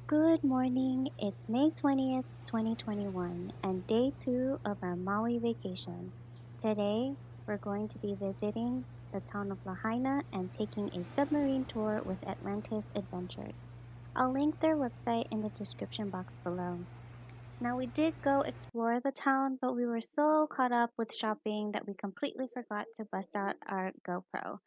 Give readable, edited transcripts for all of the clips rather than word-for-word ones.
Good morning. It's May 20th, 2021, and day two of our Maui vacation. Today, we're going to be visiting the town of Lahaina and taking a submarine tour with Atlantis Adventures. I'll link their website in the description box below. Now, we did go explore the town, but we were so caught up with shopping that we completely forgot to bust out our GoPro.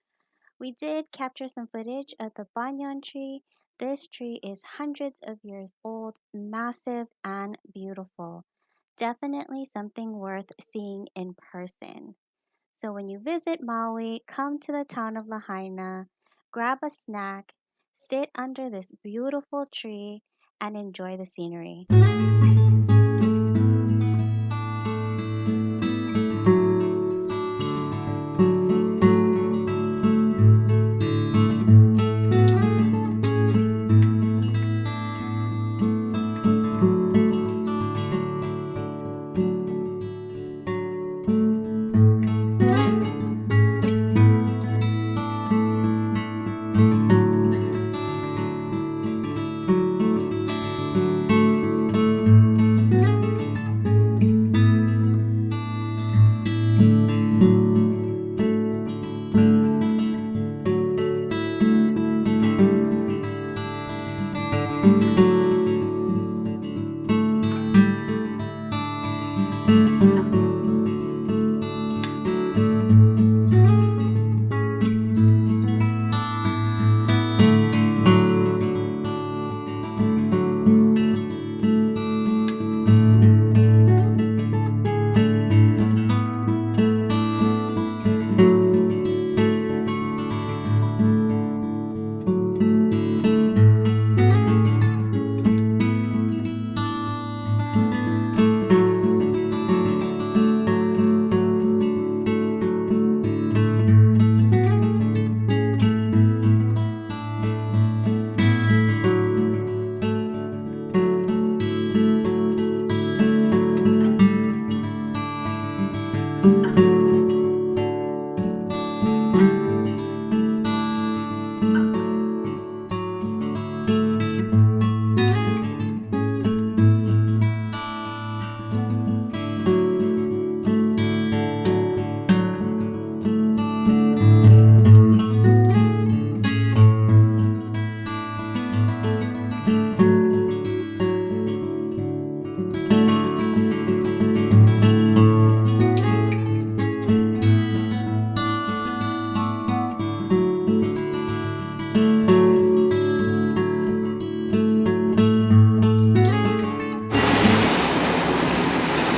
We did capture some footage of the banyan tree. This tree is hundreds of years old, massive, and beautiful. Definitely something worth seeing in person. So when you visit Maui, come to the town of Lahaina, grab a snack, sit under this beautiful tree, and enjoy the scenery.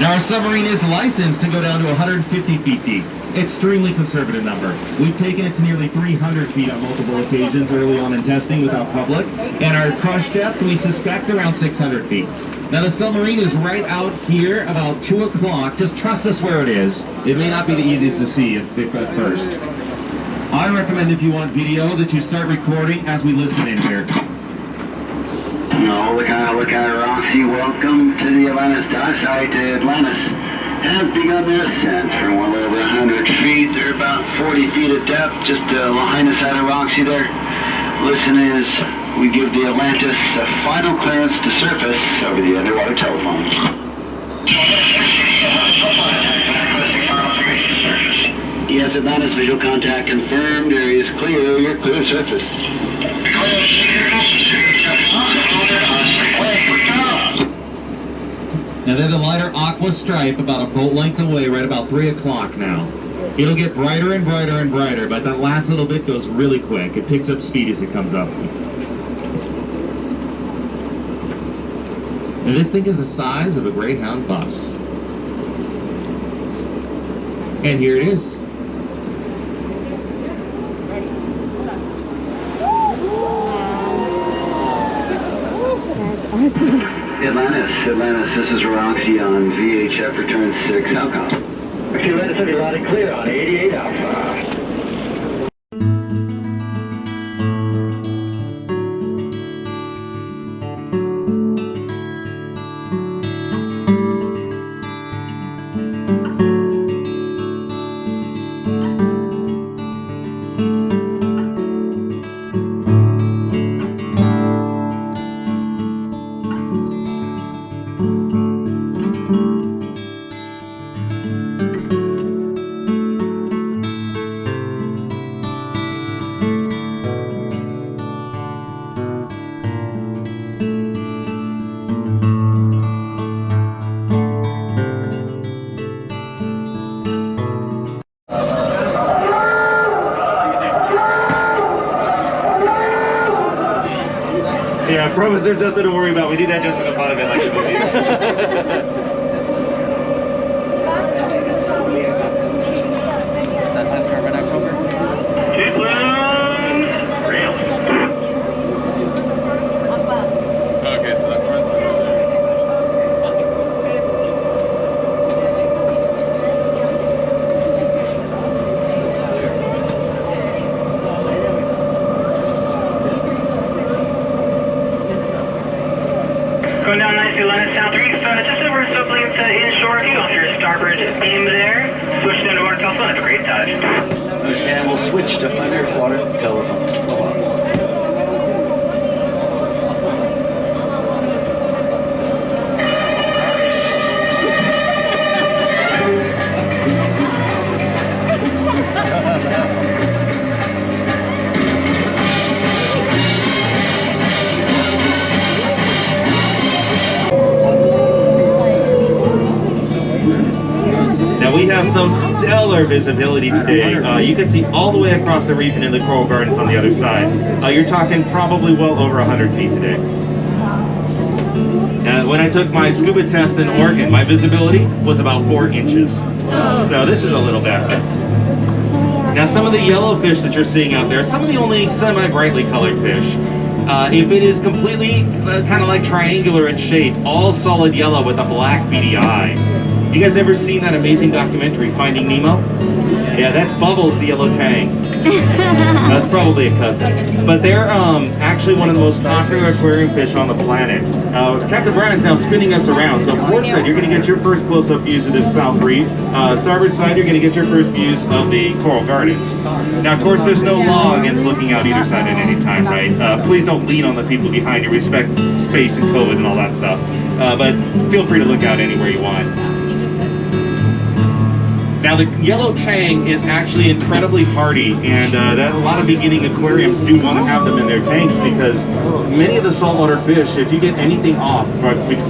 Now our submarine is licensed to go down to 150 feet deep. Extremely conservative number. We've taken it to nearly 300 feet on multiple occasions early on in testing without public, and our crush depth we suspect around 600 feet. Now the submarine is right out here about 2 o'clock. Just trust us where it is. It may not be the easiest to see at first. I recommend if you want video that you start recording as we listen in here. No, look at Roxy. Welcome to the Atlantis dock site. Atlantis has begun their ascent from well over 100 feet. They're about 40 feet of depth, just Lahaina side of Roxy there. Listen as we give the Atlantis a final clearance to surface over the underwater telephone. Yes, Atlantis, visual contact confirmed. Area is clear. You're clear of surface. Now they're the lighter aqua stripe about a boat length away right about 3 o'clock now. It'll get brighter and brighter and brighter, but that last little bit goes really quick. It picks up speed as it comes up. And this thing is the size of a Greyhound bus. And here it is. That's awesome. Atlantis, this is Roxy on VHF return 6. How come? Okay, Atlantis, looking loud and clear on 88 Alpha. Yeah, I promise there's nothing to worry about. We do that just for the fun of it, like the movies. Going down nicely, Lennox southeast, just over sublanes inshore view off your starboard beam there. Switch to underwater telephone, have a great time. Understand, we'll switch to underwater telephone. Now we have some stellar visibility today. You can see all the way across the reef and in the coral gardens on the other side. You're talking probably well over 100 feet today. When I took my scuba test in Oregon, my visibility was about 4 inches. So this is a little better. Now some of the yellowfish that you're seeing out there, some of the only semi-brightly colored fish. If it is completely kind of like triangular in shape, all solid yellow with a black beady eye. You guys ever seen that amazing documentary, Finding Nemo? Yeah, that's Bubbles, the yellow tang. That's probably a cousin. But they're actually one of the most popular aquarium fish on the planet. Captain Brian is now spinning us around. So port side, you're going to get your first close-up views of this South Reef. Starboard side, you're going to get your first views of the coral gardens. Now, of course, there's no law against looking out either side at any time, right? Please don't lean on the people behind you. Respect space and COVID and all that stuff. But feel free to look out anywhere you want. Now the yellow tang is actually incredibly hardy, and that a lot of beginning aquariums do want to have them in their tanks because many of the saltwater fish, if you get anything off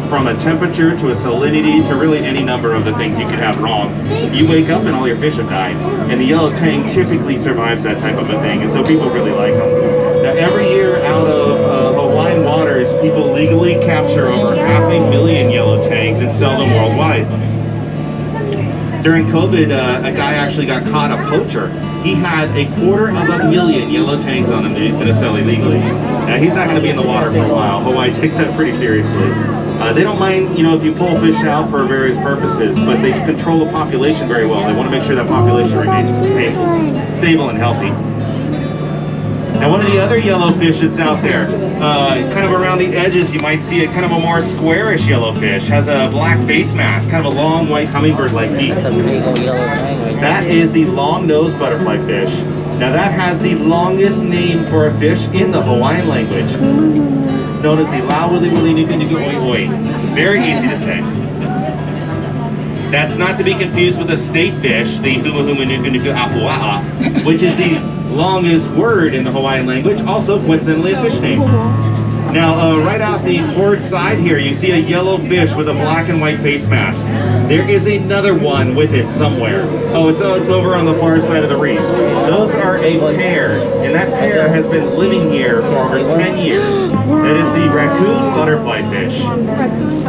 from a temperature to a salinity to really any number of the things you could have wrong, you wake up and all your fish have died. And the yellow tang typically survives that type of a thing, and so people really like them. Now every year out of Hawaiian waters, people legally capture over 500,000 yellow tangs and sell them worldwide. During COVID, a guy actually got caught, a poacher. He had 250,000 yellow tangs on him that he's going to sell illegally. Now, he's not going to be in the water for a while. Hawaii takes that pretty seriously. They don't mind, if you pull fish out for various purposes, but they control the population very well. They want to make sure that population remains stable and healthy. Now, one of the other yellowfish that's out there, kind of around the edges, you might see a kind of a more squarish yellowfish. Has a black face mask, kind of a long white hummingbird-like beak. That's a big old yellow tang right there. That is the long-nosed butterfly fish. Now, that has the longest name for a fish in the Hawaiian language. It's known as the Lau Wili Wili Nuku Nuku Oi Oi. Very easy to say. That's not to be confused with the state fish, the Huma Huma Nuku Nuku Apua'a, which is the longest word in the Hawaiian language, also coincidentally a fish name. Now, right out the port side here, you see a yellow fish with a black and white face mask. There is another one with it somewhere. Oh, it's over on the far side of the reef. Those are a pair, and that pair has been living here for over 10 years. That is the raccoon butterfly fish.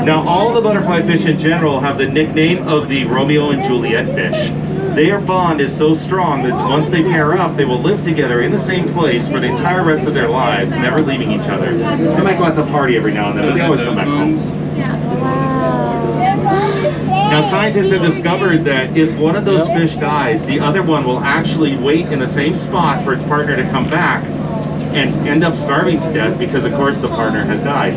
Now, all the butterfly fish in general have the nickname of the Romeo and Juliet fish. Their bond is so strong that once they pair up, they will live together in the same place for the entire rest of their lives, never leaving each other. They might go out to party every now and then, but they always come back home. Now, scientists have discovered that if one of those fish dies, the other one will actually wait in the same spot for its partner to come back and end up starving to death because, of course, the partner has died.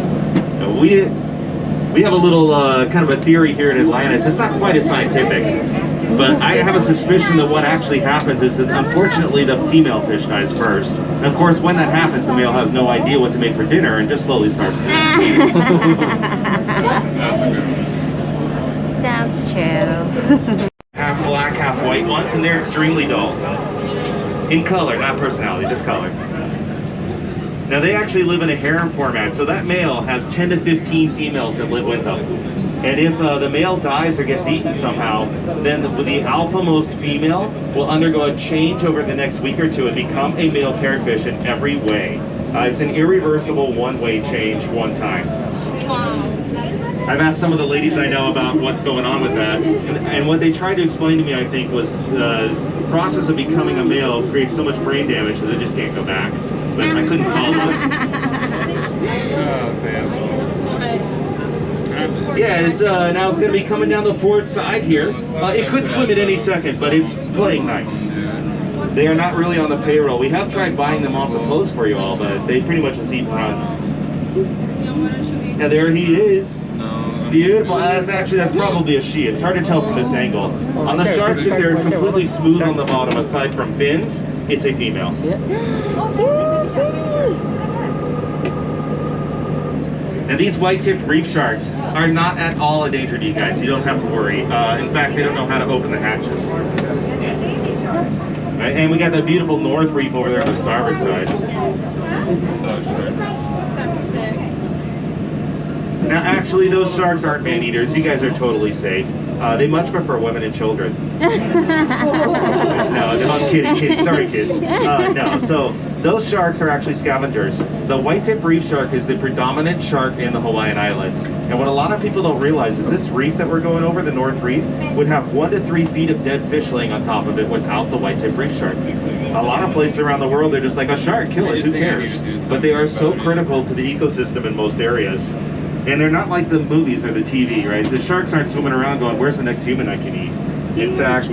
Now, we have a little kind of a theory here at Atlantis. It's not quite as scientific. But I have a suspicion that what actually happens is that unfortunately the female fish dies first. And of course when that happens the male has no idea what to make for dinner and just slowly starts to eat. Sounds true. Half black, half white ones, and they're extremely dull. In color, not personality, just color. Now they actually live in a harem format, so that male has 10 to 15 females that live with them. And if the male dies or gets eaten somehow, then the alpha-most female will undergo a change over the next week or two and become a male parrotfish in every way. It's an irreversible one-way change, one time. I've asked some of the ladies I know about what's going on with that, and what they tried to explain to me, I think, was the process of becoming a male creates so much brain damage that they just can't go back. But I couldn't follow it. Yeah, now it's going to be coming down the port side here. It could swim at any second, but it's playing nice. They are not really on the payroll. We have tried buying them off the post for you all, but they pretty much just eat and run. Now there he is. Beautiful. That's probably a she. It's hard to tell from this angle. On the sharks, if they're completely smooth on the bottom, aside from fins, it's a female. And these white-tipped reef sharks are not at all a danger to you guys. You don't have to worry. In fact, they don't know how to open the hatches. Right, and we got the beautiful North Reef over there on the starboard side. Now, actually, those sharks aren't man-eaters. You guys are totally safe. They much prefer women and children. No, I'm kidding. Sorry, kids. No, so those sharks are actually scavengers. The white-tip reef shark is the predominant shark in the Hawaiian Islands. And what a lot of people don't realize is this reef that we're going over, the North Reef, would have 1 to 3 feet of dead fish laying on top of it without the white-tip reef shark. A lot of places around the world, they're just like, a shark, kill it, who cares? But they are so critical to the ecosystem in most areas. And they're not like the movies or the TV, right? The sharks aren't swimming around going, where's the next human I can eat? In fact,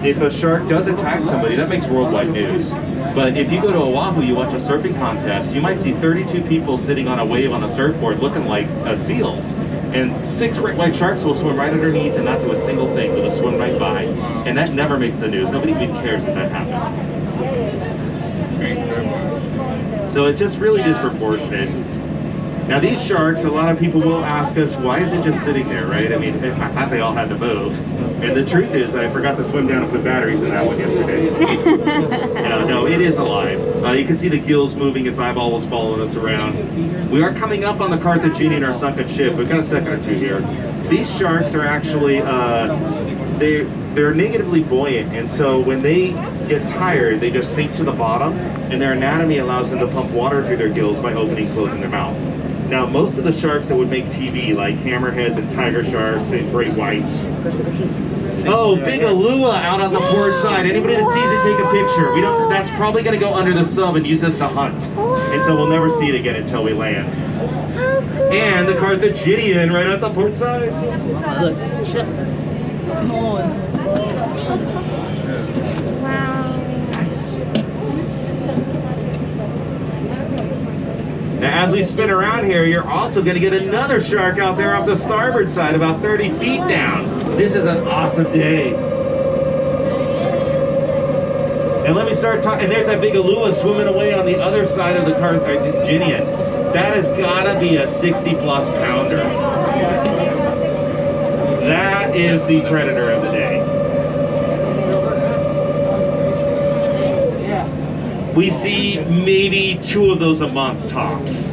if a shark does attack somebody, that makes worldwide news. But if you go to Oahu, you watch a surfing contest, you might see 32 people sitting on a wave on a surfboard looking like seals. And 6 great white sharks will swim right underneath and not do a single thing, they'll swim right by. And that never makes the news. Nobody even cares if that happened. So it's just really disproportionate. Now these sharks, a lot of people will ask us, why is it just sitting there, right? I mean, I thought they all had to move. And the truth is, I forgot to swim down and put batteries in that one yesterday. No, it is alive. You can see the gills moving, its eyeball was following us around. We are coming up on the Carthaginian, our sunken ship. We've got a second or two here. These sharks are actually, they're negatively buoyant, and so when they get tired, they just sink to the bottom, and their anatomy allows them to pump water through their gills by opening and closing their mouth. Now, most of the sharks that would make TV, like hammerheads and tiger sharks and great whites. Oh, big Alua out on the port side. Anybody that sees it, take a picture. We don't. That's probably going to go under the sub and use us to hunt, and so we'll never see it again until we land. And the Carthaginian right at the port side. Look, shit. Now, as we spin around here, you're also going to get another shark out there off the starboard side, about 30 feet down. This is an awesome day. And let me start talking. And there's that big Alua swimming away on the other side of the Carthaginian. That has got to be a 60-plus pounder. That is the predator of the day. We see maybe 2 of those a month tops.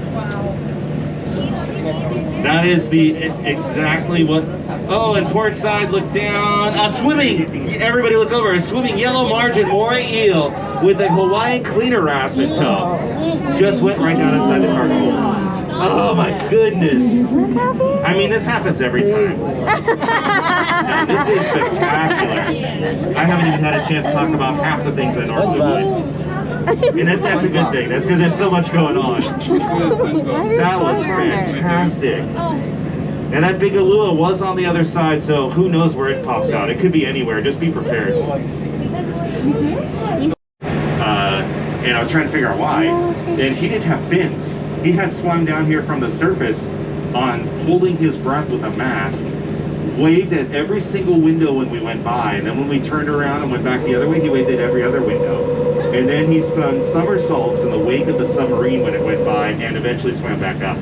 That is exactly what. Oh, and port side, look down. Swimming. Everybody look over. A swimming yellow margin moray eel with a Hawaiian cleaner wrasp toe. Just went right down inside the cargo hold. Oh my goodness. I mean, this happens every time. No, this is spectacular. I haven't even had a chance to talk about half the things I normally would. And that's a good thing. That's because there's so much going on. That was fantastic. And that big Alua was on the other side, so who knows where it pops out. It could be anywhere. Just be prepared. And I was trying to figure out why. And he didn't have fins. He had swum down here from the surface on holding his breath with a mask, waved at every single window when we went by, and then when we turned around and went back the other way, he waved at every other window. And then he spun somersaults in the wake of the submarine when it went by, and eventually swam back up.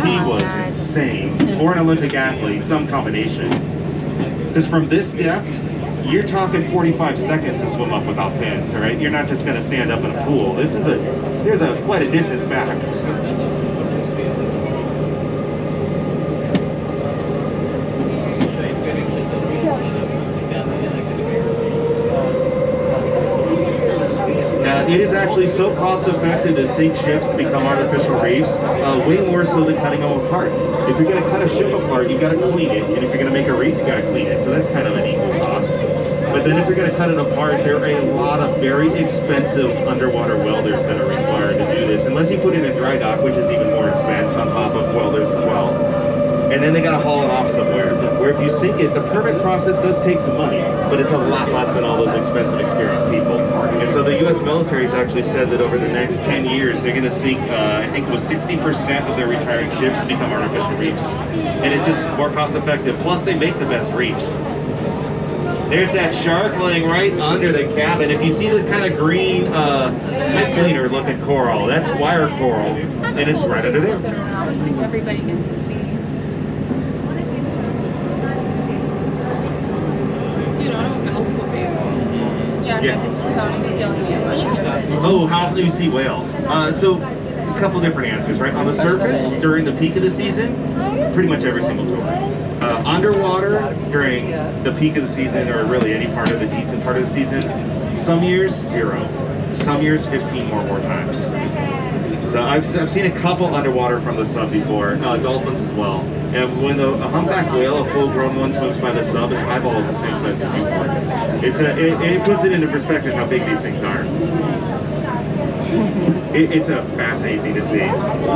He was insane. Or an Olympic athlete, some combination. Because from this depth, you're talking 45 seconds to swim up without fins, all right? You're not just going to stand up in a pool. There's quite a distance back. It is actually so cost effective to sink ships to become artificial reefs, way more so than cutting them apart. If you're going to cut a ship apart, you've got to clean it, and if you're going to make a reef, you got to clean it. So that's kind of an equal cost. But then if you're going to cut it apart, there are a lot of very expensive underwater welders that are required to do this, unless you put it in dry dock, which is even more expense on top of welders as well. And then they got to haul it off somewhere. Where if you sink it, the permit process does take some money, but it's a lot less than all those expensive, experienced people. And so the U.S. military has actually said that over the next 10 years, they're going to sink, I think it was 60% of their retiring ships to become artificial reefs. And it's just more cost effective. Plus, they make the best reefs. There's that shark laying right under the cabin. If you see the kind of green pipe cleaner looking coral, that's wire coral, and it's right under there. I think everybody gets to see. Oh, how often do you see whales? So, a couple different answers, right? On the surface, during the peak of the season, pretty much every single tour. Underwater, during the peak of the season, or really any part of the decent part of the season, some years, 0. Some years, 15 more times. So I've seen a couple underwater from the sub before, dolphins as well. And when a humpback whale, a full-grown one, swims by the sub, its eyeball is the same size as a newborn. It puts it into perspective how big these things are. It's a fascinating thing to see.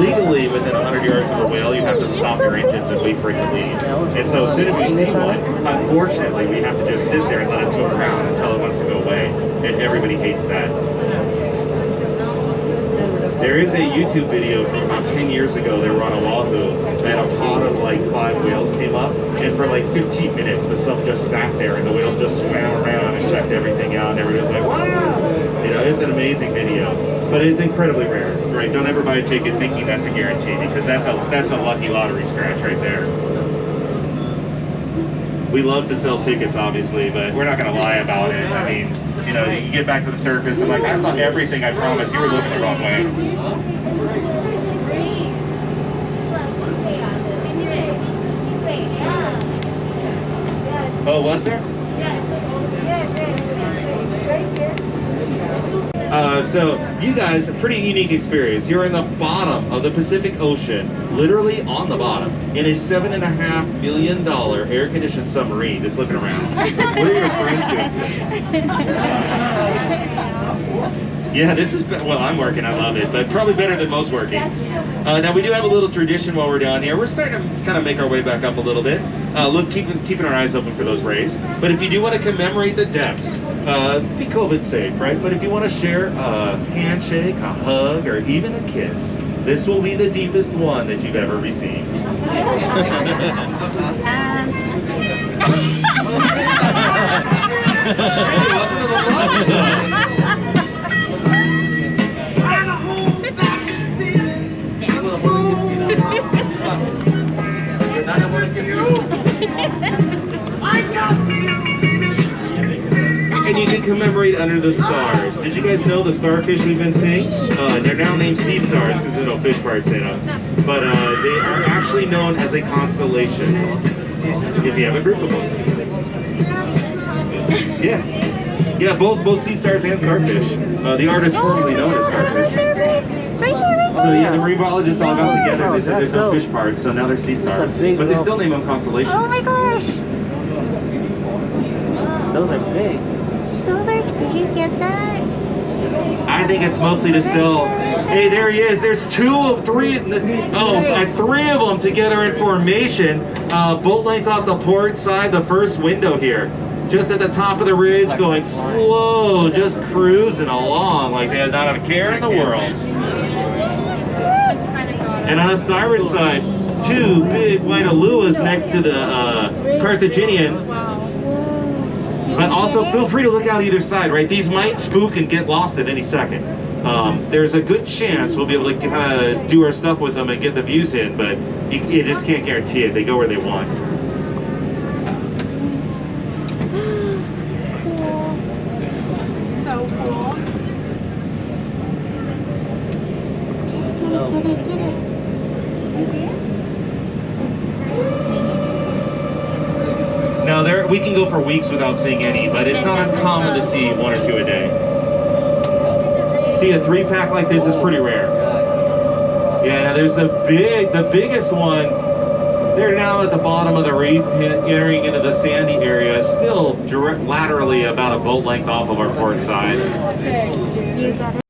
Legally, within 100 yards of a whale, you have to stop your engines and wait for it to leave. And so as soon as we see one, unfortunately, we have to just sit there and let it swim around until it wants to go away. And everybody hates that. There is a YouTube video from about 10 years ago. They were on Oahu, and a pod of like 5 whales came up, and for like 15 minutes the sub just sat there, and the whales just swam around and checked everything out, and everybody was like, wow! You know, it's an amazing video, but it's incredibly rare, right? Don't ever buy a ticket thinking that's a guarantee, because that's a lucky lottery scratch right there. We love to sell tickets, obviously, but we're not going to lie about it. I mean, you know, you get back to the surface and like, I saw everything, I promise. You were looking the wrong way. Oh, was there? So you guys, a pretty unique experience. You're in the bottom of the Pacific Ocean, literally on the bottom, in a $7.5 million air-conditioned submarine, just looking around. What are your friends doing? Yeah, this is, well, I'm working, I love it, but probably better than most working. Now we do have a little tradition while we're down here. We're starting to kind of make our way back up a little bit. Look, keeping our eyes open for those rays. But if you do want to commemorate the depths, be COVID safe, right? But if you want to share a handshake, a hug, or even a kiss, this will be the deepest one that you've ever received. Welcome to the Love Zone. And you can commemorate under the stars. Did you guys know the starfish we've been seeing? They're now named sea stars because there's no fish parts in them. But they are actually known as a constellation if you have a group of them. Yeah, both sea stars and starfish. The art is formerly known as starfish. So yeah, the marine biologists all got together. They said there's no fish parts, so now they're sea stars. But they still name them constellations. Oh my gosh! Those are big. Did you get that? I think it's mostly to sell. Hey, there he is. There's 2 of 3. Oh, 3 of them together in formation. Boat length off the port side, the first window here. Just at the top of the ridge, going slow, just cruising along like they not have a care in the world. And on the starboard side, 2 big white aluas next to the Carthaginian. But also feel free to look out either side, right? These might spook and get lost at any second. There's a good chance we'll be able to kind of do our stuff with them and get the views in, but you just can't guarantee it. They go where they want. So cool. Now we can go for weeks without seeing any, but it's not uncommon to see 1 or 2 a day. See, a 3-pack like this is pretty rare. Yeah, now there's the biggest one. They're now at the bottom of the reef, entering into the sandy area, still laterally about a boat length off of our port side. Sick, dude. You got it.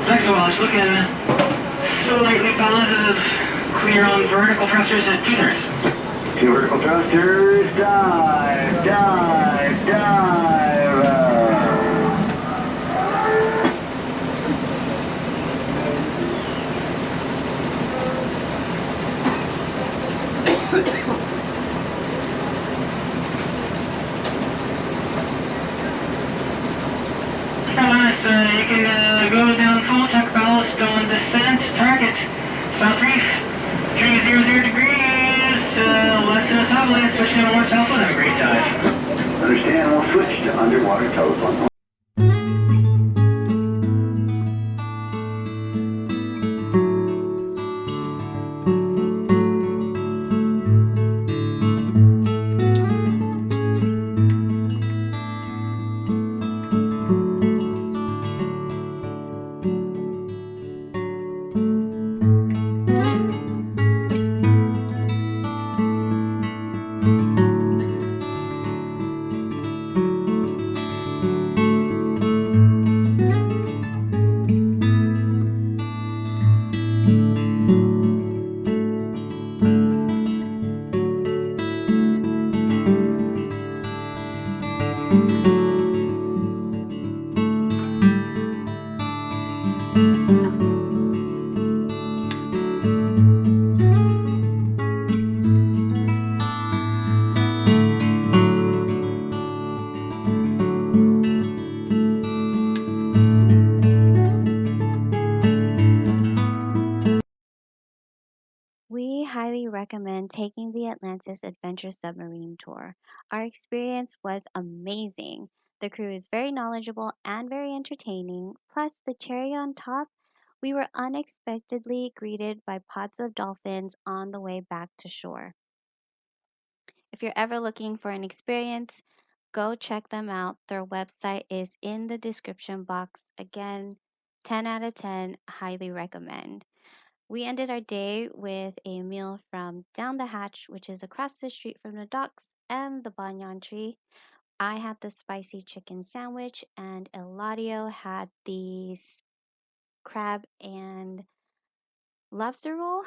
Next one, it's looking slightly positive. Clear on vertical thrusters at 2 turns. 2 vertical thrusters, dive, dive, dive. Nice, you can go down full, check ballast on descent, target, South Reef, 300 degrees, left to the top lane, switch to more telephone, have a great dive. Understand, we'll switch to underwater telephone. We highly recommend taking the Atlantis Adventure Submarine Tour. Our experience was amazing. The crew is very knowledgeable and very entertaining. Plus, the cherry on top, we were unexpectedly greeted by pods of dolphins on the way back to shore. If you're ever looking for an experience, go check them out. Their website is in the description box. Again, 10 out of 10, highly recommend. We ended our day with a meal from Down the Hatch, which is across the street from the docks and the banyan tree. I had the spicy chicken sandwich, and Eladio had the crab and lobster roll.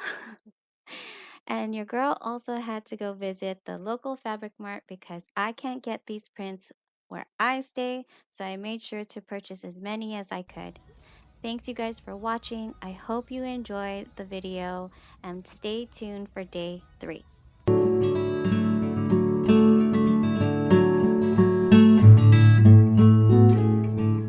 And your girl also had to go visit the local fabric mart because I can't get these prints where I stay, so I made sure to purchase as many as I could. Thanks you guys for watching. I hope you enjoyed the video and stay tuned for day 3.